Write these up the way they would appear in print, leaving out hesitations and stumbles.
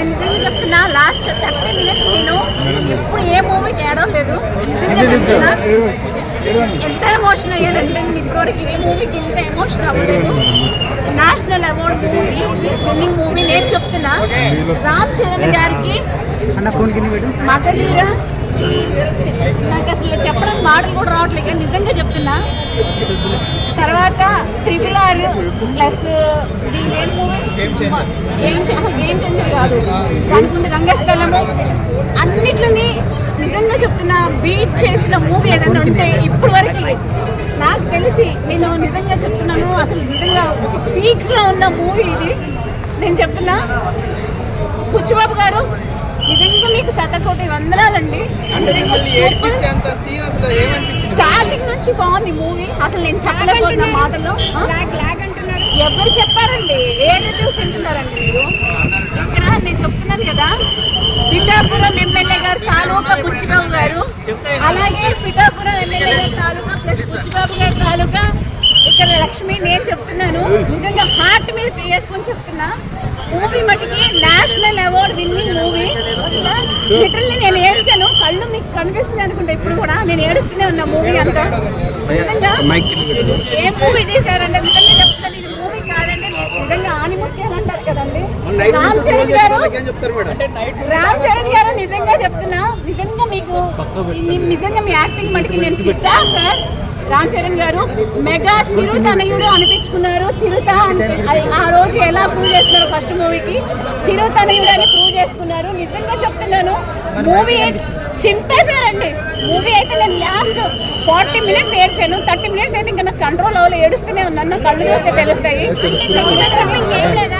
నేను నిజంగా చెప్తున్నా, లాస్ట్ 30 minutes నేను ఎప్పుడు ఏ మూవీకి ఏడవలేదు. నిజంగా చెప్తున్నా, ఎంత ఎమోషన్ అయ్యానంటే నేను ఇప్పటివరకు ఏ మూవీకి ఇంత ఎమోషన్ అవ్వలేదు. National award movie, winnowing movie. నేను చెప్తున్నా, రామ్ చరణ్ గారికి మగధీర, నాకు అసలు చెప్పడం మాటలు కూడా రావట్లేదు కానీ నిజంగా చెప్తున్నా. తర్వాత RRR ప్లస్ గేమ్ చేంజర్ కాదు, దానికి ముందు రంగస్థలము, అన్నిట్లని నిజంగా చెప్తున్నా బీట్ చేసిన మూవీ ఏదైనా ఉంటే ఇప్పటి వరకు నాకు తెలిసి, నేను నిజంగా చెప్తున్నాను, అసలు నిజంగా పీక్స్లో ఉన్న మూవీ ఇది. నేను చెప్తున్నా, బుచ్చిబాబు గారు నిజంగా మీకు శతకోటి వందనాలండి. స్టార్టింగ్ నుంచి బాగుంది మూవీ, అసలు నేను చెప్పలేకపోతున్నా మాటల్లో. ఎవరు చెప్పారండి? ఏ రివ్యూస్ వింటున్నారండి మీరు? ఇక్కడ నేను చెప్తున్నాను కదా, పిఠాపురం ఎమ్మెల్యే గారు తాలూకా బుచ్చిబాబు గారు, అలాగే పిఠాపురం ఎమ్మెల్యే గారు తాలూకా ప్లస్ బుచ్చిబాబు గారు తాలూకా ఇక్కడ లక్ష్మి. నేను చెప్తున్నాను, నిజంగా హార్ట్ మీద చేసుకొని చెప్తున్నా, మూవీ మటుకి national award winning movie. Literally నేను ఏడ్చాను, కళ్ళు మీకు కనిపిస్తుంది అనుకుంటా. ఇప్పుడు కూడా నేను ఏడుస్తూనే ఉన్నా మూవీ అంతా. నిజంగా ఏ మూవీ తీశారంటే నిజంగా చెప్తాను, ఇది మూవీ కాదండి, నిజంగా ఆనిముత్యాలు అంటారు కదండి. రామ్ చరణ్ గారు నిజంగా చెప్తున్నా, నిజంగా మీకు నిజంగా మీ యాక్టింగ్ మటుకి నేను ఫిట్టా సార్. రామ్ చరణ్ గారు మెగా చిరుతనయుడు అనిపించుకున్నారు. చిరుత ఆ రోజు ఎలా ప్రూవ్ చేస్తున్నారు, ఫస్ట్ మూవీకి చిరుతనయుడు అని ప్రూవ్ చేసుకున్నారు. నిజంగా చెప్తున్నాను, మూవీ చింపేశారండి. మూవీ అయితే నేను లాస్ట్ 40 minutes ఏడ్చాను. 30 minutes అయితే ఇంకా నాకు కంట్రోల్ అవ్వలేదు, ఏడుస్తూనే ఉన్నాను. కళ్ళు చూస్తే తెలుస్తాయి.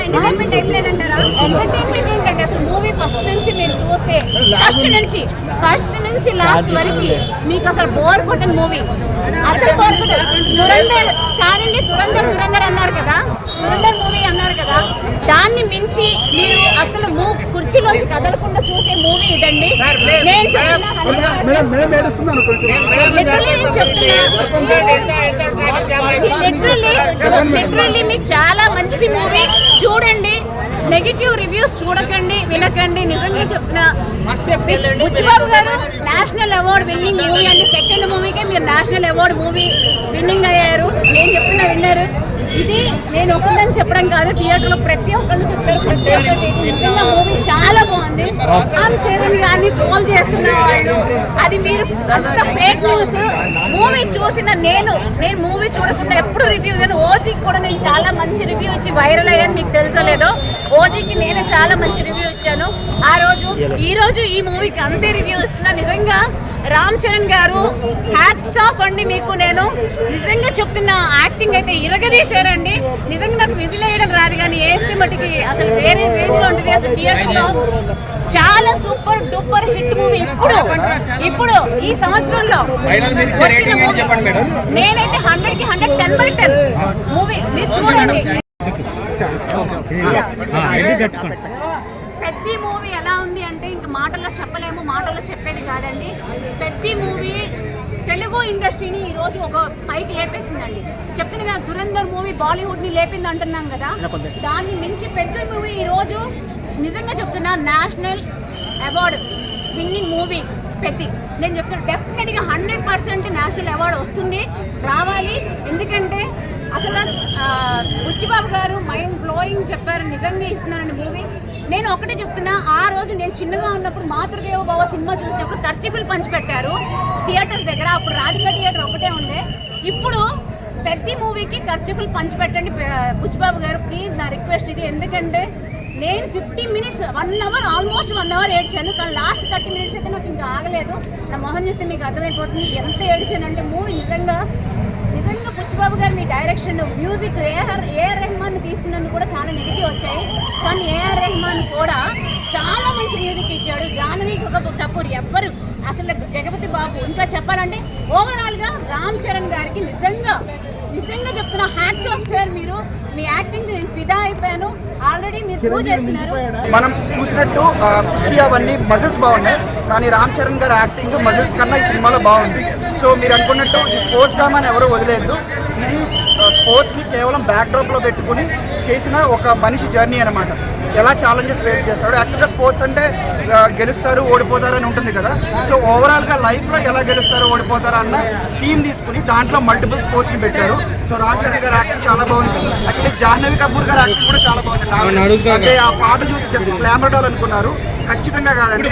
ఎంటర్టైన్మెంట్ ఏంటంటే అసలు మూవీ ఫస్ట్ నుంచి మీరు చూస్తే, ఫస్ట్ నుంచి లాస్ట్ వరకు మీకు అసలు బోర్ కొట్టని మూవీ. అసలు బోర్ కొట్టదు. దురంధర్ కాదండి, దురంధర్ అన్నారు కదా, దురంధర్ మూవీ అన్నారు కదా, దాన్ని మించి మీరు అసలు కుర్చీలోంచి కదలకుండా చూసే మూవీ ఇదండి. నేను లిటరల్లీ మీకు చాలా మంచి మూవీ. చూడండి, నెగిటివ్ రివ్యూస్ చూడకండి, వినకండి. నిజంగా చెప్తున్నా, బుచ్చిబాబు గారు నేషనల్ అవార్డ్ విన్నింగ్ మూవీ అండి. సెకండ్ మూవీకే మీరు నేషనల్ అవార్డ్ మూవీ విన్నింగ్ అయ్యారు. నేను చెప్తున్నా, విన్నారు. ఇది నేను ఒకరిని చెప్పడం కాదు, థియేటర్లో ప్రతి ఒక్కళ్ళు చెప్తారు. నిజంగా మూవీ చాలా బాగుంది. రామ్ చరణ్ గారిని ట్రోల్ చేస్తున్న వాళ్ళు, అది మీరు అంత ఫేక్ న్యూస్. మూవీ చూసిన నేను మూవీ చూడకుండా ఎప్పుడు రివ్యూ ఇవ్వను. ఓజీకి కూడా నేను చాలా మంచి రివ్యూ ఇచ్చి వైరల్ అయ్యాను, మీకు తెలుసో లేదో. ఓజీకి నేను చాలా మంచి రివ్యూ ఇచ్చాను ఆ రోజు. ఈ రోజు ఈ మూవీకి అంతే రివ్యూ ఇస్తున్నా. నిజంగా రామ్ చరణ్ గారు హ్యాట్స్ ఆఫ్ అండి మీకు. నేను నిజంగా చెప్తున్నా, యాక్టింగ్ అయితే ఇరగదీశారండి. నిజంగా నాకు విజిల్ వేయడం రాదు కానీ వేస్తే మటుకి అసలు వేరే రేంజ్లో ఉంటుంది. అసలు థియేటర్లో చాలా సూపర్ డూపర్ హిట్ మూవీ. ఇప్పుడు ఈ సంవత్సరంలో నేనైతే 100కి 100, 10/10 మూవీ. మీరు చూడండి. పెద్ద మూవీ ఎలా ఉంది అంటే ఇంకా మాటల్లో చెప్పలేము, మాటల్లో చెప్పేది కాదండి. పెద్ద మూవీ తెలుగు ఇండస్ట్రీని ఈరోజు ఒక పైకి లేపేసిందండి. చెప్తున్నా కదా, దురంధర్ మూవీ బాలీవుడ్ని లేపింది అంటున్నాం కదా, దాన్ని మించి పెద్ద మూవీ ఈరోజు నిజంగా చెప్తున్నా నేషనల్ అవార్డు విన్నింగ్ మూవీ పెద్ద. నేను చెప్తున్నా, డెఫినెట్గా 100% నేషనల్ అవార్డు వస్తుంది, రావాలి. ఎందుకంటే అసలు బుచ్చిబాబు గారు మైండ్ బ్లోయింగ్ చెప్పారు. నిజంగా ఇస్తున్నారండి మూవీ. నేను ఒకటే చెప్తున్నా, ఆ రోజు నేను చిన్నగా ఉన్నప్పుడు మాతృదేవ భవ సినిమా చూసినప్పుడు ఖర్చీఫులు పంచిపెట్టారు థియేటర్స్ దగ్గర. అప్పుడు రాధిక థియేటర్ ఒకటే ఉండే. ఇప్పుడు పెద్ద మూవీకి ఖర్చీఫులు పంచిపెట్టండి బుచ్చిబాబు గారు, ప్లీజ్. నా రిక్వెస్ట్ ఇది. ఎందుకంటే నేను 15 minutes, 1 hour, ఆల్మోస్ట్ 1 hour ఏడ్చాను. కానీ లాస్ట్ 30 minutes అయితే నాకు ఇంకా ఆగలేదు. నా మొహం చూస్తే మీకు అర్థమైపోతుంది ఎంత ఏడ్చానంటే. మూవీ నిజంగా బుచ్చిబాబు గారు మీ డైరెక్షన్, మ్యూజిక్, ఏఆర్ రెహమాన్ తీసుకున్నందుకు కూడా చాలా నెగిటివ్ వచ్చాయి. కానీ ఏఆర్ రెహమాన్ కూడా చాలా మంచి మ్యూజిక్ ఇచ్చాడు. జాహ్నవి కపూర్, ఎవ్వరు అసలు జగపతి బాబు. ఇంకా చెప్పాలంటే ఓవరాల్గా రామ్ చరణ్ గారికి నిజంగా చెప్తున్నా, హ్యాట్స్ ఆఫ్ సార్. మీరు మీ యాక్టింగ్ ఫిదా అయిపోయాను. ఆల్రెడీ మీరు ప్రూవ్ చేస్తున్నారు. మనం చూసినట్టు కుస్తీ అవన్నీ మజిల్స్ బాగున్నాయి, కానీ రామ్ చరణ్ గారి యాక్టింగ్ మజిల్స్ కన్నా ఈ సినిమాలో బాగుంది. సో మీరు అనుకున్నట్టు ఈ స్పోర్ట్స్ డ్రామా అని ఎవరు వదిలేదు. ఇది స్పోర్ట్స్ని కేవలం బ్యాక్ డ్రాప్లో పెట్టుకుని చేసిన ఒక మనిషి జర్నీ అనమాట. ఎలా ఛాలెంజెస్ ఫేస్ చేస్తాడు. యాక్చువల్గా స్పోర్ట్స్ అంటే గెలుస్తారు ఓడిపోతారు అని ఉంటుంది కదా. సో ఓవరాల్గా లైఫ్లో ఎలా గెలుస్తారు ఓడిపోతారు అన్న థీమ్ తీసుకుని దాంట్లో మల్టిపుల్ స్పోర్ట్స్ని పెట్టారు. సో రామ్ చరణ్ గారి యాక్టింగ్ చాలా బాగుంది. యాక్చువల్లీ జాహ్నవి కపూర్ గారి యాక్టింగ్ కూడా చాలా బాగుంది. అంటే ఆ పాట చూసి జస్ట్ గ్లామర్ డాల్ అనుకున్నారు, ఖచ్చితంగా కాదండి.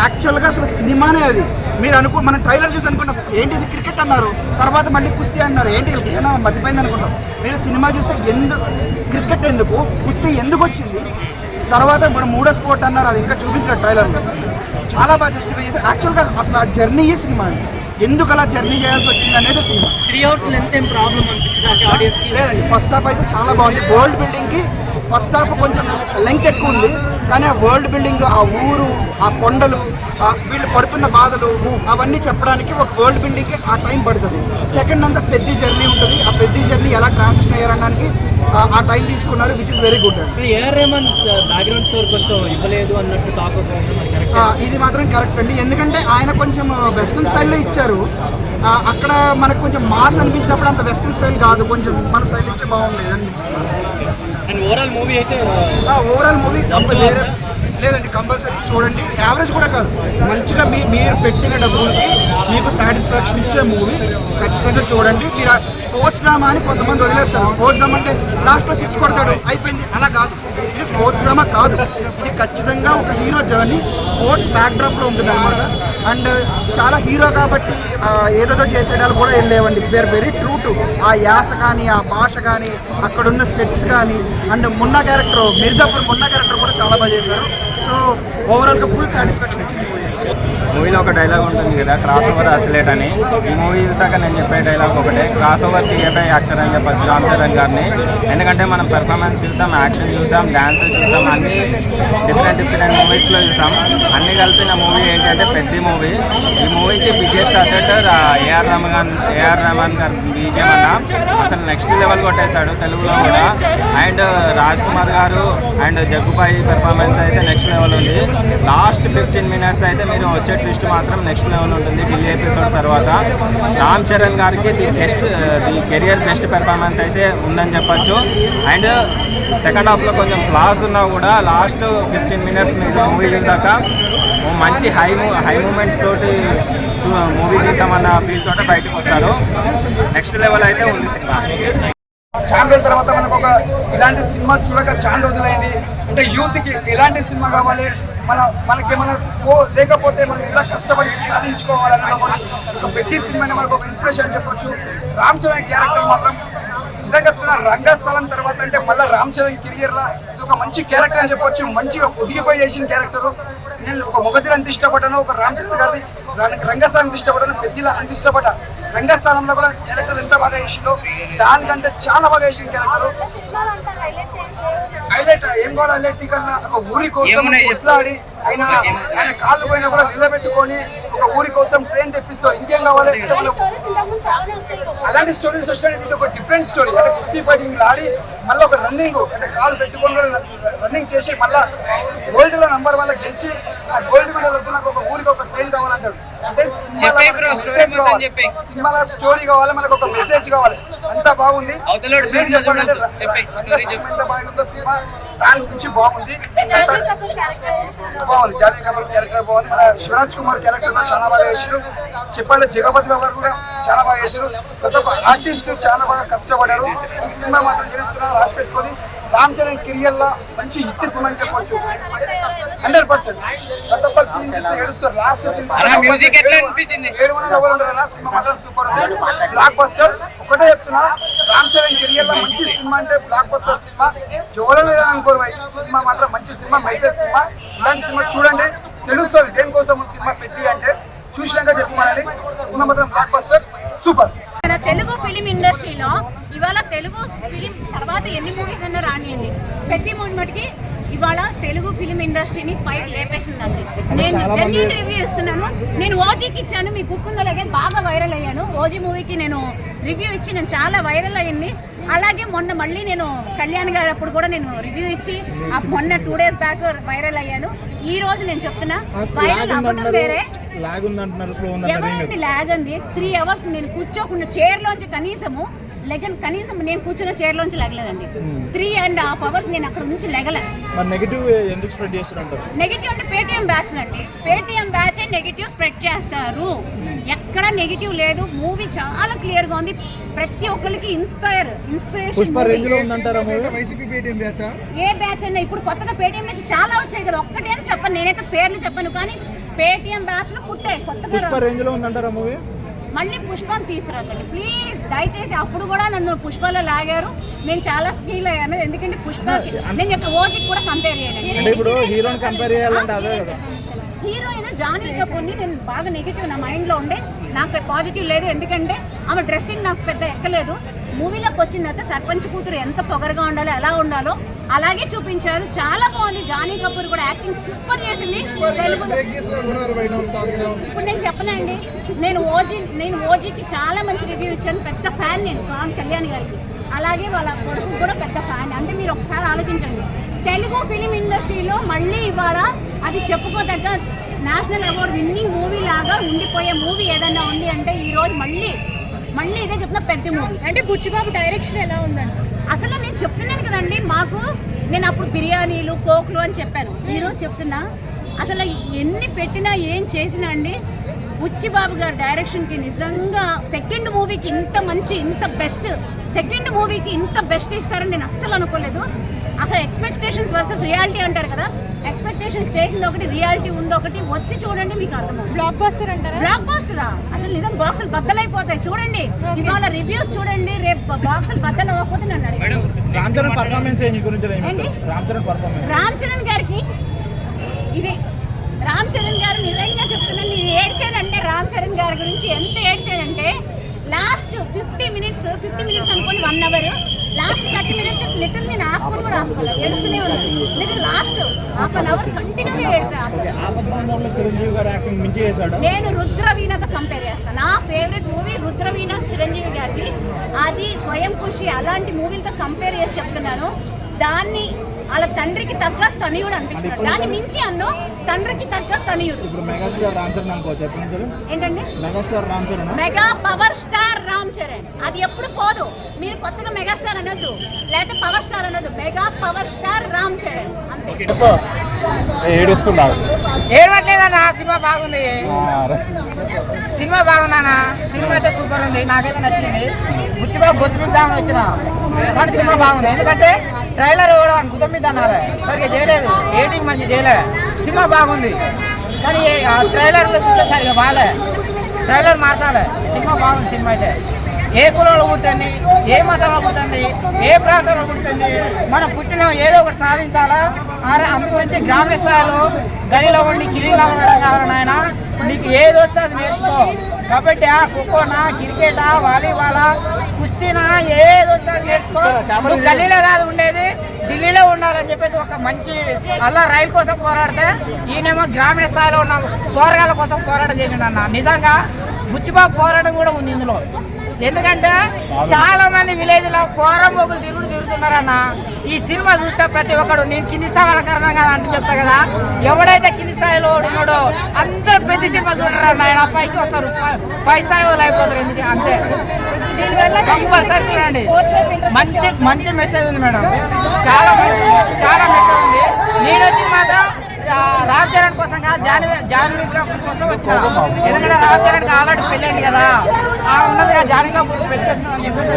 యాక్చువల్గా అసలు సినిమానే అది. మీరు మనం ట్రైలర్ చూసి అనుకున్నాం ఏంటి ఇది క్రికెట్ అన్నారు, తర్వాత మళ్ళీ కుస్తీ అన్నారు, ఏంటి ఏమైనా మర్చిపోయింది అనుకుంటాం. మీరు సినిమా చూస్తే క్రికెట్ ఎందుకు, కుస్తీ ఎందుకు వచ్చింది, తర్వాత ఇప్పుడు మూడో స్పోర్ట్ అన్నారు, అది ఇంకా చూపించిన ట్రైలర్లో చాలా బాగా జస్టిఫై చేసి. యాక్చువల్గా అసలు ఆ జర్నీ సినిమా అండి, ఎందుకు అలా జర్నీ చేయాల్సి వచ్చింది అనేది సినిమా. 3 hours లెంత్ ఏం ప్రాబ్లం అనిపించింది ఆడియన్స్కి? లేదండి, ఫస్ట్ హాఫ్ అయితే చాలా బాగుంది. వరల్డ్ బిల్డింగ్కి ఫస్ట్ హాఫ్ కొంచెం లెంగ్త్ ఎక్కువ ఉంది, కానీ ఆ వరల్డ్ బిల్డింగ్, ఆ ఊరు, ఆ కొండలు, వీళ్ళు పడుతున్న బాధలు అవన్నీ చెప్పడానికి ఒక వరల్డ్ బిల్డింగ్కి ఆ టైం పడుతుంది. సెకండ్ అంతా పెద్ద జర్నీ ఉంటుంది, ఆ పెద్ద జర్నీ ఎలా ట్రాన్సిషన్ అయ్యారనడానికి ఆ టైం తీసుకున్నారు, విచ్ ఇస్ వెరీ గుడ్ అండి. ఏఆర్ రెహమాన్ బ్యాక్గ్రౌండ్ స్కోర్ కొంచెం ఇవ్వలేదు అన్నట్టు టాక్ వస్తుంది. ఇది మాత్రం కరెక్ట్ అండి, ఎందుకంటే ఆయన కొంచెం వెస్ట్రన్ స్టైల్లో ఇచ్చారు. అక్కడ మనకు కొంచెం మాస్ అనిపించినప్పుడు అంత వెస్ట్రన్ స్టైల్ కాదు, కొంచెం మన స్టైల్ ఇచ్చే బాగుండేది అనిపించింది. అండ్ ఓవరాల్ మూవీ అయితే ఓవరాల్ మూవీ లేదండి, కంపల్సరీ చూడండి. యావరేజ్ కూడా కాదు, మంచిగా మీరు పెట్టిన డబ్బులకి మీకు సాటిస్ఫాక్షన్ ఇచ్చే మూవీ ఖచ్చితంగా చూడండి. మీరు స్పోర్ట్స్ డ్రామా అని కొంతమంది వదిలేస్తారు. స్పోర్ట్స్ డ్రామా అంటే లాస్ట్లో 6 కొడతాడు అయిపోయింది, అలా కాదు. ఇది స్పోర్ట్స్ డ్రామా కాదు, ఇది ఖచ్చితంగా ఒక హీరో జర్నీ స్పోర్ట్స్ బ్యాక్డ్రాప్లో ఉంటుంది అనమాట. అండ్ చాలా హీరో కాబట్టి ఏదేదో చేసేటాలు కూడా వెళ్ళేవండి. వేర్ వెరీ ట్రూ టు ఆ యాస కానీ, ఆ భాష కానీ, అక్కడున్న సెట్స్ కానీ. And Munna character, Mirzapur Munna character కూడా చాలా బాగా చేశారు. సో ఓవరాల్గా ఫుల్ సాటిస్ఫాక్షన్ ఇచ్చింది మూవీలో ఒక డైలాగ్ ఉంటుంది కదా, క్రాస్ ఓవర్ అథ్లెట్ అని. ఈ మూవీ చూసాక నేను చెప్పే డైలాగ్ ఒకటే, క్రాస్ ఓవర్ టీఎఫ్ఐ యాక్టర్ అని చెప్పచ్చు రామ్ చరణ్ గారిని. ఎందుకంటే మనం పెర్ఫార్మెన్స్ చూసాం, యాక్షన్ చూసాం, డ్యాన్స్ చూసాం, అన్ని డిఫరెంట్ మూవీస్లో చూసాం. అన్ని కలిపిన మూవీ ఏంటంటే పెద్ద మూవీ. ఈ మూవీకి బిగ్గెస్ట్ అసెట్ ఏఆర్ రెహమాన్ గారు బీజిఎం అన్న అసలు నెక్స్ట్ లెవెల్ కొట్టేశాడు తెలుగులో కూడా. అండ్ రాజ్ కుమార్ గారు అండ్ జగ్గుబాయి పెర్ఫార్మెన్స్ అయితే నెక్స్ట్ లెవెల్ ఉంది. లాస్ట్ 15 minutes అయితే మీరు వచ్చే ట్విస్ట్ మాత్రం నెక్స్ట్ లెవెల్ ఉంటుంది. ఢిల్లీ ఎపిసోడ్ తర్వాత రామ్ చరణ్ గారికి ది కెరియర్ బెస్ట్ పెర్ఫార్మెన్స్ అయితే ఉందని చెప్పచ్చు. అండ్ సెకండ్ హాఫ్లో కొంచెం ఫ్లాస్ ఉన్నా కూడా లాస్ట్ 15 minutes మీరు మూవీ చూసాక మంచి హై మూమెంట్స్ తోటి మూవీ చూసామన్న ఫీల్ తోటి బయటకు వస్తారు. నెక్స్ట్ లెవెల్ అయితే ఉంది సినిమా. చాలా రోజుల తర్వాత మనకు ఒక ఇలాంటి సినిమా చూడక చాలా రోజులైంది. అంటే యూత్కి ఎలాంటి సినిమా కావాలి, మనకేమైనా లేకపోతే మనం ఎలా కష్టపడి సాధించుకోవాలన్న ఒక పెద్ద సినిమా మనకు ఒక ఇన్స్పిరేషన్ చెప్పొచ్చు. రామ్ చరణ్ క్యారెక్టర్ మాత్రం నిజంగా రంగస్థలం తర్వాత అంటే మళ్ళీ రామ్ చరణ్ కెరియర్లో ఇది ఒక మంచి క్యారెక్టర్ అని చెప్పొచ్చు. మంచిగా ఒదిగిపోయి చేసిన క్యారెక్టర్. నేను ఒక మొగతిని అంత ఇష్టపడ్డాను, ఒక రామ్ చరణ్ గారిది రంగస్థలం ఇష్టపడ్డాను, పెద్దలా అంత ఇష్టపడ్డా. రంగస్థలంలో కూడా క్యారెక్టర్ ఎంత బాగా చేసిందో దానికంటే చాలా బాగా చేసిన క్యారెక్టర్. హైలైట్ ఏం కూడా హైలైట్ కన్నా ఒక ఊరి కోసం ఎట్లాడి ఆయన కాళ్ళు పోయినా కూడా నిలబెట్టుకొని ఒక ఊరి కోసం ట్రైన్ తెప్పిస్తారు. ఇంకేం కావాలి అలాంటి స్టోరీస్ వచ్చినట్టు ఇది ఒక డిఫరెంట్ స్టోరీ. అంటే కుస్తీ ఫైటింగ్ ఆడి మళ్ళీ ఒక రన్నింగ్ అంటే కాళ్ళు పెట్టుకొని రన్నింగ్ చేసి మళ్ళీ గోల్డ్ లో నంబర్ 1 గెలిచి ఆ గోల్డ్ మెడల్ వద్దు నాకు ఒక ఊరికి ఒక ట్రైన్ కావాలంటాడు. అంటే సినిమాలో స్టోరీ కావాలి, మనకు ఒక మెసేజ్ కావాలి. అంతా బాగుంది. దాని గురించి బాగుంది. జాన్వీ కపూర్ క్యారెక్టర్ బాగుంది. మన శివరాజ్ కుమార్ క్యారెక్టర్ కూడా చాలా బాగా చేశారు. చెప్పాలి జగపతి బాబు కూడా చాలా బాగా చేశారు. ప్రతి ఒక్క ఆర్టిస్ట్ చాలా బాగా కష్టపడ్డారు. ఈ సినిమా మాత్రం జరుగుతున్నా రాసి పెట్టుకొని రామ్ చరణ్ కెరియర్ లో మంచి హిట్ సినిమా అని చెప్పొచ్చు. 100% ప్రతి ఒక్క సీన్ చూసి ఏడుస్తారు. లాస్ట్ సినిమా మ్యూజిక్ ఎట్లా అనిపించింది? 700 సినిమా మాత్రం సూపర్ ఉంది, బ్లాక్ బస్టర్. ఒకటే చెప్తున్నా, రామ్ చరణ్ కెరియర్ లో మంచి సినిమా అంటే బ్లాక్ బస్టర్ సినిమా. ఎవరైనా అనుకోరు, సినిమా మాత్రం మంచి సినిమా, మెసేజ్ సినిమా. ఇలాంటి సినిమా చూడండి, తెలుస్తుంది దేనికోసం సినిమా పెద్ద అంటే. చూసినాక చెప్పమనండి, సినిమా మాత్రం block buster super. Telugu film ఇండస్ట్రీలో ఇవాళ తెలుగు ఫిలిం తర్వాత ఎన్ని మూవీస్ అన్నా రానియండి, పెద్ద మూవీ మటుకి ఇవాళ తెలుగు ఫిలిం ఇండస్ట్రీని పైకి లేపేసిందండి. నేను జెన్యూన్ రివ్యూ ఇస్తున్నాను. నేను ఓజీకి ఇచ్చాను, మీకు గుర్తుందో లేక బాగా వైరల్ అయ్యాను. ఓజీ మూవీకి నేను రివ్యూ ఇచ్చి నేను చాలా వైరల్ అయ్యింది. అలాగే మొన్న మళ్ళీ నేను కళ్యాణ్ గారు అప్పుడు కూడా నేను రివ్యూ ఇచ్చి మొన్న 2 days బ్యాక్ వైరల్ అయ్యాను. ఈ రోజు నేను చెప్తున్నా వైరల్ అవ్వడం వేరే, ఏమంది ల్యాగ్ అంది. 3 hours నేను కూర్చోకుండా చైర్లోంచి కనీసము కనీసం నేను కూర్చున్న చైర్లోంచి లెగలేదండి. 3.5 hours నేను అక్కడ నుంచి లెగలే. నెగిటివ్ ఎందుకు స్ప్రెడ్ చేస్తున్నారు? నెగిటివ్ అంటే పేటీఎం బ్యాచ్ అండి. పేటీఎం బ్యాచ్ నెగిటివ్ స్ప్రెడ్ చేస్తారు. ఎక్కడ నెగిటివ్ లేదు. మూవీ చాలా క్లియర్ గా ఉంది. ప్రతి ఒక్కరికి ఇన్స్పిరేషన్. పుష్ప రేంజ్ లో ఉందంటారా మూవీ? వైసీపీ పేటీఎం బ్యాచ్ ఏ బ్యాచ్ అయినా ఇప్పుడు కొత్తగా పేటీఎం బ్యాచ్ చాలా వచ్చాయి కదా, ఒక్కటే అని చెప్పను, నేనైతే పేర్లు చెప్పను, కానీ పేటీఎం బ్యాచ్ లో పుట్టాయి కొత్తగా. పుష్ప రేంజ్ లో ఉందంటారా మూవీ? మళ్ళీ పుష్పని తీసుకురాకండి ప్లీజ్, దయచేసి. అప్పుడు కూడా నన్ను పుష్పలో లాగారు, నేను చాలా ఫీల్ అయ్యాను. ఎందుకంటే పుష్పకి నేను చెప్తా, ఓజీకి కూడా కంపేర్ చేయండి. అంటే ఇప్పుడు హీరోని కంపేర్ చేయాలంటే అదే కదా. హీరోయిన్ జాన్వీ కపూర్ని నేను బాగా నెగిటివ్ నా మైండ్లో ఉండే, నాకు పాజిటివ్ లేదు. ఎందుకంటే ఆమె డ్రెస్సింగ్ నాకు పెద్ద ఎక్కలేదు. మూవీలోకి వచ్చిన తర్వాత సర్పంచ్ కూతురు ఎంత పొగరుగా ఉండాలో, ఎలా ఉండాలో అలాగే చూపించారు. చాలా బాగుంది. జాన్వీ కపూర్ కూడా యాక్టింగ్ సూపర్ చేసింది. ఇప్పుడు నేను చెప్పనండి, నేను ఓజీకి చాలా మంచి రివ్యూ ఇచ్చాను. పెద్ద ఫ్యాన్ నేను పవన్ కళ్యాణ్ గారికి, అలాగే వాళ్ళ కొడుకు కూడా పెద్ద ఫ్యాన్. అంటే మీరు ఒకసారి ఆలోచించండి, తెలుగు ఫిలిం ఇండస్ట్రీలో మళ్ళీ ఇవాళ అది చెప్పుకోదగ్గ నేషనల్ అవార్డు విన్నింగ్ మూవీ లాగా ఉండిపోయే మూవీ ఏదన్నా ఉంది అంటే ఈ రోజు మళ్ళీ ఇదే చెప్తున్నా, పెద్ద మూవీ. అంటే బుచ్చిబాబు డైరెక్షన్ ఎలా ఉందండి? అసలు నేను చెప్తున్నాను కదండి, నేను అప్పుడు బిర్యానీలు కోక్లు అని చెప్పాను. ఈరోజు చెప్తున్నా, అసలు ఎన్ని పెట్టినా ఏం చేసినా అండి, బుచ్చిబాబు గారి డైరెక్షన్కి నిజంగా సెకండ్ మూవీకి ఇంత బెస్ట్, సెకండ్ మూవీకి ఇంత బెస్ట్ ఇస్తారని నేను అస్సలు అనుకోలేదు. అసలు ఎక్స్పెక్టేషన్స్ వర్సెస్ రియాలిటీ అంటారు కదా, ఎక్స్పెక్టేషన్స్ చేసింది ఒకటి, రియాలిటీ ఉంది ఒకటి. వచ్చి చూడండి మీకు అర్థమవుతుంది. బ్లాక్ బస్టర్ అంటారా? బ్లాక్ బస్టరా? అసలు నిజం బాక్సులు బద్దలైపోతాయి. చూడండి ఇవాళ రివ్యూస్ చూడండి, రేపు బాక్సులు బద్దలు అవ్వకపోతే నన్ను అడిగారు. రామ్ చరణ్ పర్ఫార్మెన్స్ గురించి ఏంటి? రామ్ చరణ్ గారికి ఇది రామ్ చరణ్ గారు నిజంగా చెప్తున్నాను, నేను ఏడ్చానంటే రామ్ చరణ్ గారి గురించి ఎంత ఏడ్చానంటే, లాస్ట్ 50 minutes అనుకోండి, 1 hour, లాస్ట్ 30 minutes లిటిల్ నేను ఆపుకొని కూడా ఆపుకోలేదు, ఏడుస్తూనే ఉన్నాను. లిటిల్ లాస్ట్ ½ an hour కంటిన్యూగా ఏడిపాను. నేను రుద్రవీణతో కంపేర్ చేస్తాను. నా ఫేవరెట్ మూవీ రుద్రవీణ చిరంజీవి గారిది. అది స్వయం ఖుషి, అలాంటి మూవీలతో కంపేర్ చేసి చెప్తున్నాను. దాన్ని వాళ్ళ తండ్రికి తగ్గ తనయుడు అనిపించారు. దాన్ని మించి అన్నో తండ్రికి తగ్గ తనయుడు. ఏంటండి? Mega power star Ram Charan. అది ఎప్పుడు పోదు. మీరు కొత్తగా మెగాస్టార్ అనొద్దు, లేకపోతే పవర్ స్టార్ అనొద్దు. Mega power star Ram Charan అంతే. ఏడవట్లేదన్నా, సినిమా బాగుంది. సినిమా బాగుందన్నా, సినిమా అయితే సూపర్ ఉంది, నాకైతే నచ్చింది. బుచ్చిబాబు బొత్తిద్దామని వచ్చిన, కానీ సినిమా బాగుంది. ఎందుకంటే ట్రైలర్ కూడా గుతం మీద అన్నారు, సరిగ్గా చేయలేదు, ఎడిటింగ్ మంచి చేయలేదు. సినిమా బాగుంది, కానీ ట్రైలర్లో చూస్తే సరిగ్గా బాగాలే. ట్రైలర్ మార్చాలి. సినిమా బాగుంది. సినిమా అయితే ఏ కులంలో పుట్టింది, ఏ మతంలో పుట్టింది, ఏ ప్రాంతంలో పుట్టింది, మనం పుట్టిన ఏదో ఒకటి సాధించాలా. అందుగురించి గ్రామీణ స్థాయిలో గడిలో ఉండి గిరిలో ఉండడం కావాలి నాయన. నీకు ఏది వస్తే అది నేర్చుకో. కబడ్డీ, ఖోఖోనా, క్రికెటా, వాలీబాలా, కుస్తీనా, ఏది వస్తే అది నేర్చుకో. గల్లీలో కాదు ఉండేది, ఢిల్లీలో ఉండాలని చెప్పేసి ఒక మంచి అలా రైలు కోసం పోరాడితే, ఈయనేమో గ్రామీణ స్థాయిలో ఉన్న పోరాటాల కోసం పోరాటం చేసిండు అన్న. నిజంగా బుచ్చిబాబు పోరాటం కూడా ఉంది ఇందులో. ఎందుకంటే చాలా మంది విలేజ్ లో పోరంబోకులు తిరుగుతున్నారన్న. ఈ సినిమా చూస్తే ప్రతి ఒక్కడు, నేను కింది స్థాయి వాళ్ళకి అర్థం కదా అంటే చెప్తా కదా, ఎవడైతే కింది స్థాయిలో ఉన్నాడో అందరూ ప్రతి సినిమా చూడరు ఆయన, పైకి వస్తారు, పై స్థాయి వాళ్ళు అయిపోతారు. ఎందుకు అంతే. కంపల్సరీ చూడండి. మంచి మెసేజ్ ఉంది మేడం, చాలా మెసేజ్ ఉంది. నేను వచ్చి మాత్రం రామ్ చరణ్ కోసం కాదు, జాన్వీ కపూర్ కోసం వచ్చిన. ఎందుకంటే రామ్ చరణ్ ఆల్రెడీ పెళ్ళైంది కదా, ఉన్నది జాన్వీ కపూర్ పెళ్లి చేసుకుని చెప్పేసి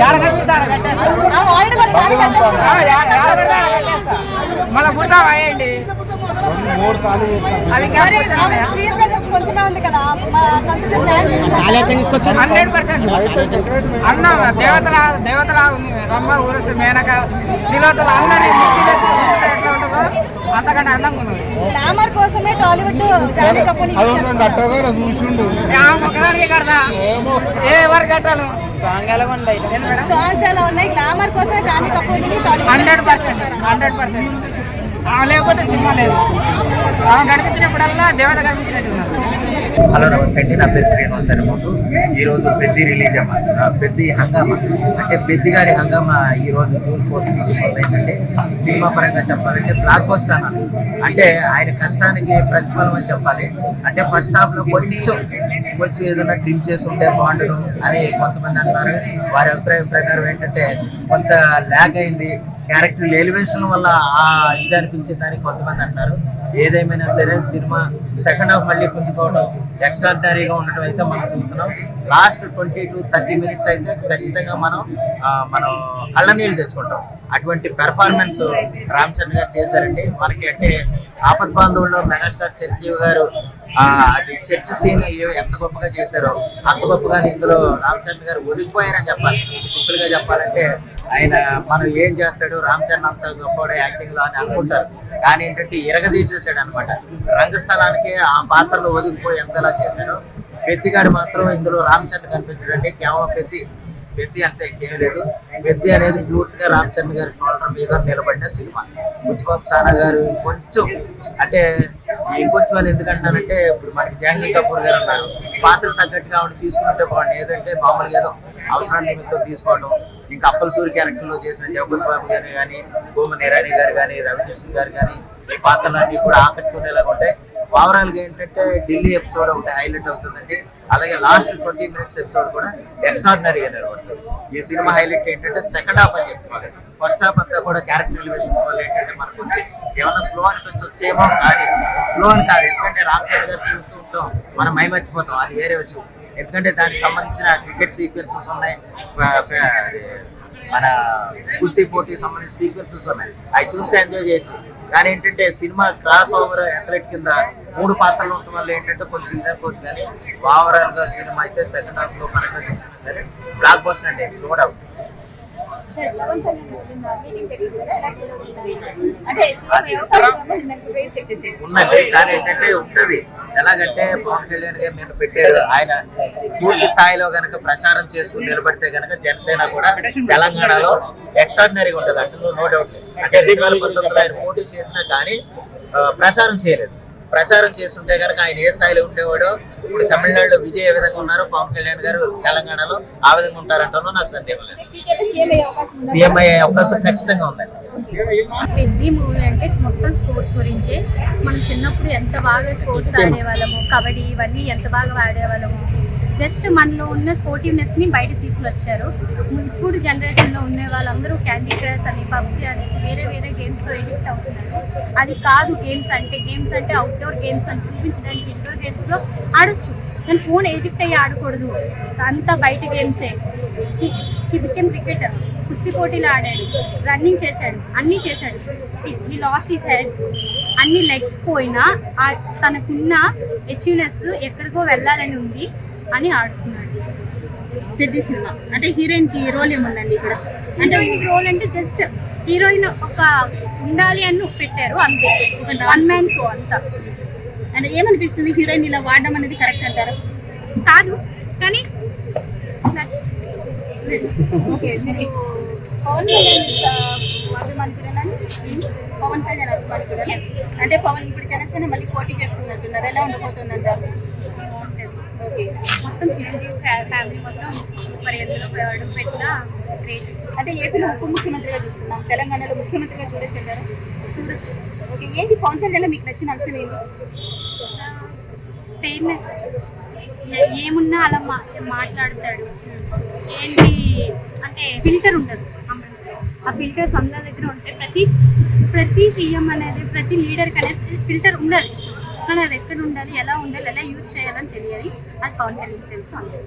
ఏడ కనిపిస్తే ఆడ కట్టేస్తా, మళ్ళీ గుర్తా అయ్యండి. అది 100% అన్న దేవతలా ఉంది. రమ్మ ఊరసి మేనక తిలోతల అన్నని ఎట్లా ఉంటుందో అంతకంటే అందంగా ఉన్నది. గ్లామర్ కోసమే టాలీవుడ్ జాన్వీ కపూర్ ఒకదానికి కడతా, ఏ ఎవరు కట్టాను. సాంగ్స్ ఎలా ఉన్నాయి? గ్లామర్ కోసమే జాన్వీ కపూర్ 100%. లేకపోతే సినిమా లేదు. ఆమె కనిపించినప్పుడల్లా దేవత కనిపించినట్టు ఉన్నారు. హలో నమస్తే అండి, నా పేరు శ్రీనివాస్ అనుమోతు. ఈరోజు పెద్ది రిలీజ్ అన్నమాట. పెద్ది హంగామా అంటే పెద్దిగాడి హంగామా ఈరోజు జూన్ 4 నుంచి మొదలైందంటే సినిమా పరంగా చెప్పాలంటే బ్లాక్ బస్టర్ అనాలి. అంటే ఆయన కష్టానికి ప్రతిఫలం అని చెప్పాలి. అంటే ఫస్ట్ హాఫ్ లో కొంచెం ఏదైనా ట్రిమ్ చేసి ఉంటే బాగుండును అని కొంతమంది అంటున్నారు. వారి అభిప్రాయం ప్రకారం ఏంటంటే కొంత ల్యాగ్ అయింది, క్యారెక్టర్ ఎలివేషన్ వల్ల ఇది అనిపించిందని కొంతమంది అంటున్నారు. ఏదేమైనా సరే సినిమా సెకండ్ హాఫ్ మళ్ళీ పుంజుకోవడం ఎక్స్ట్రాడినరీగా ఉండటం అయితే మనం చూస్తున్నాం. లాస్ట్ 20 to 30 minutes అయితే ఖచ్చితంగా మనం కళ్ళ నీళ్ళు తెచ్చుకుంటాం. అటువంటి పెర్ఫార్మెన్స్ రామ్ చరణ్ గారు చేశారండి. మనకి అంటే ఆపద్ బాంధవుల్లో మెగాస్టార్ చిరంజీవి గారు అది చర్చ్ సీన్ ఎంత గొప్పగా చేశారో అంత గొప్పగా ఇందులో రామ్ చరణ్ గారు ఒదిగిపోయారని చెప్పాలి. సింపుల్ గా చెప్పాలంటే ఆయన మనం ఏం చేస్తాడు రామ్ చరణ్ అంత గొప్ప యాక్టింగ్ లో అని అనుకుంటారు, కానీ ఏంటంటే ఇరగదీసేసాడు అనమాట. రంగస్థలానికి ఆ పాత్రలో ఒదిగిపోయి ఎంతలా చేశాడు. పెద్దిగాడు మాత్రం ఇందులో రామ్ చరణ్ కనిపించడండి. కేవలం పెద్ది అంతే, ఇంకేం లేదు. పెద్ది అనేది పూర్తిగా రామ్ చరణ్ గారి షోల్డర్ మీద నిలబడిన సినిమా. ముత్తుబాబు సానా గారు కొంచెం అంటే ఇంకొంచెం అని ఎందుకంటానంటే ఇప్పుడు మనకి జాహ్నవి కపూర్ గారు ఉన్నారు, పాత్ర తగ్గట్టుగా ఆవిడ తీసుకుంటే బాగుంది. ఏదంటే మామూలుగా ఏదో అవసరం నిమిత్తం తీసుకోవడం. ఇంకా అప్పల సూరి క్యారెక్టర్లో చేసిన జగపతి బాబు గారు కానీ, గోమన్ ఇరానీ గారు కానీ, రవికృష్ణ గారు కానీ ఈ పాత్రలన్నీ కూడా ఆకట్టుకునేలాగా ఉంటాయి. ఓవరాల్గా ఏంటంటే ఢిల్లీ ఎపిసోడ్ ఒకటి హైలైట్ అవుతుందండి. అలాగే లాస్ట్ 20 minutes ఎపిసోడ్ కూడా ఎక్స్ట్రాడినరీగా నిలబడుతుంది. ఈ సినిమా హైలైట్ ఏంటంటే సెకండ్ హాఫ్ అని చెప్పుకోవాలి. ఫస్ట్ హాఫ్ అంతా కూడా క్యారెక్టర్ ఎలివేషన్స్ వల్ల ఏంటంటే మనకు వచ్చి ఏమన్నా స్లో అనిపించొచ్చేమో, కానీ స్లో అని కాదు. ఎందుకంటే రామ్ చరణ్ గారు చూస్తూ ఉంటాం, మనం మైమర్చిపోతాం, అది వేరే విషయం. ఎందుకంటే దానికి సంబంధించిన క్రికెట్ సీక్వెన్సెస్ ఉన్నాయి, మన కుస్తీ పోటీ సంబంధించిన సీక్వెన్సెస్ ఉన్నాయి, అవి చూస్తే ఎంజాయ్ చేయొచ్చు. కానీ ఏంటంటే సినిమా క్రాస్ ఓవర్ అథ్లెట్ కింద 3 పాత్రలు ఉండటం వల్ల ఏంటంటే కొంచెం ఇదనుకోవచ్చు. కానీ ఓవరాల్ గా సినిమా అయితే సెకండ్ హాఫ్ లో పరంగా చూసినా సరే బ్లాక్ బస్టర్ అండి, నో డౌట్. ఉందండి, కానీ ఏంటంటే ఉంటది. ఎలాగంటే పవన్ కళ్యాణ్ గారు నేను పెట్టారు, ఆయన పూర్తి స్థాయిలో గనక ప్రచారం చేసుకుని నిలబడితే గనక జనసేన కూడా తెలంగాణలో ఎక్స్ట్రాడినరీగా ఉంటుంది. అంటే నో డౌట్. అంటే 2019లో ఆయన పోటీ చేసినా కానీ ప్రచారం చేయలేదు. ప్రచారం చేస్తుంటే కనుక ఆయన ఏ స్థాయిలో ఉండేవాడో ఇప్పుడు తమిళనాడులో విజయ్ ఏ విధంగా ఉన్నారో పవన్ కళ్యాణ్ గారు తెలంగాణలో ఆ విధంగా ఉంటారంటారో నాకు సందేహం లేదు. సీఎం అయ్యే అవకాశం ఖచ్చితంగా ఉందండి. పెద్ద మూవీ అంటే మొత్తం స్పోర్ట్స్ గురించే. మనం చిన్నప్పుడు ఎంత బాగా స్పోర్ట్స్ ఆడేవాళ్ళము, కబడ్డీ ఇవన్నీ ఎంత బాగా ఆడేవాళ్ళము. జస్ట్ మనలో ఉన్న స్పోర్టివ్నెస్ని బయటకు తీసుకుని వచ్చారు. ఇప్పుడు జనరేషన్లో ఉండే వాళ్ళందరూ క్యాండీ క్రష్ అని, పబ్జీ అనేసి వేరే వేరే గేమ్స్తో ఎడిక్ట్ అవుతున్నారు. అది కాదు గేమ్స్ అంటే అవుట్డోర్ గేమ్స్ అని చూపించడానికి ఇండోర్ గేమ్స్లో ఆడొచ్చు, కానీ ఫోన్ ఎడిక్ట్ అయ్యి ఆడకూడదు. అంతా బయట గేమ్సే. హీ బికెమ్ క్రికెటర్, కుస్తీ పోటీలు ఆడాడు, రన్నింగ్ చేశాడు, అన్నీ చేశాడు. He lost his head. అన్ని లెగ్స్ పోయినా తనకున్న అచీవ్నెస్ ఎక్కడికో వెళ్ళాలని ఉంది అని ఆడుతున్నాడు. పెద్ద సినిమా అంటే హీరోయిన్ కి రోల్ ఏముందండి ఇక్కడ? అంటే ఈ రోల్ అంటే జస్ట్ హీరోయిన్ ఒక ఉండాలి అని పెట్టారు అంతే, ఒక 1 man షో అంతా. అంటే ఏమనిపిస్తుంది, హీరోయిన్ ఇలా వాడడం అనేది కరెక్ట్ అంటారా? కాదు, కానీ ఓకే. మీరు పవన్ కళ్యాణ్ అభిమానికులేనండి? పవన్ కళ్యాణ్ అభిమానికులేనా? అంటే పవన్ ఇప్పుడు జనసేన మళ్ళీ పోటీ చేస్తున్నట్టున్నారు, ఎలా ఉండబోతుంది అంటారు? ఓకే. మొత్తం చిరంజీవి ఫ్యామిలీ మొత్తం సూపర్. ఎందులో అడుగు పెట్టినా గ్రేట్. అంటే ఏపీలో ఉప ముఖ్యమంత్రిగా చూస్తున్నాం, తెలంగాణలో ముఖ్యమంత్రిగా చూడొచ్చంటారు? చూడొచ్చు. ఓకే. ఏంటి పవన్ కళ్యాణ్ మీకు నచ్చిన అంశం ఏంటి? ఫేమస్, ఏమున్నా అలా మాట్లాడతాడు. ఏంటి అంటే ఫిల్టర్ ఉండదు ఆ మనిషి. ఆ ఫిల్టర్స్ అందరి దగ్గర ఉంటాయి. ప్రతి సీఎం అనేది, ప్రతి లీడర్కి అనేది ఫిల్టర్ ఉండాలి, కానీ అది ఎక్కడ ఉండాలి, ఎలా ఉండాలి, ఎలా యూజ్ చేయాలని తెలియాలి. అది పవన్ కళ్యాణ్ తెలుసు అంతే.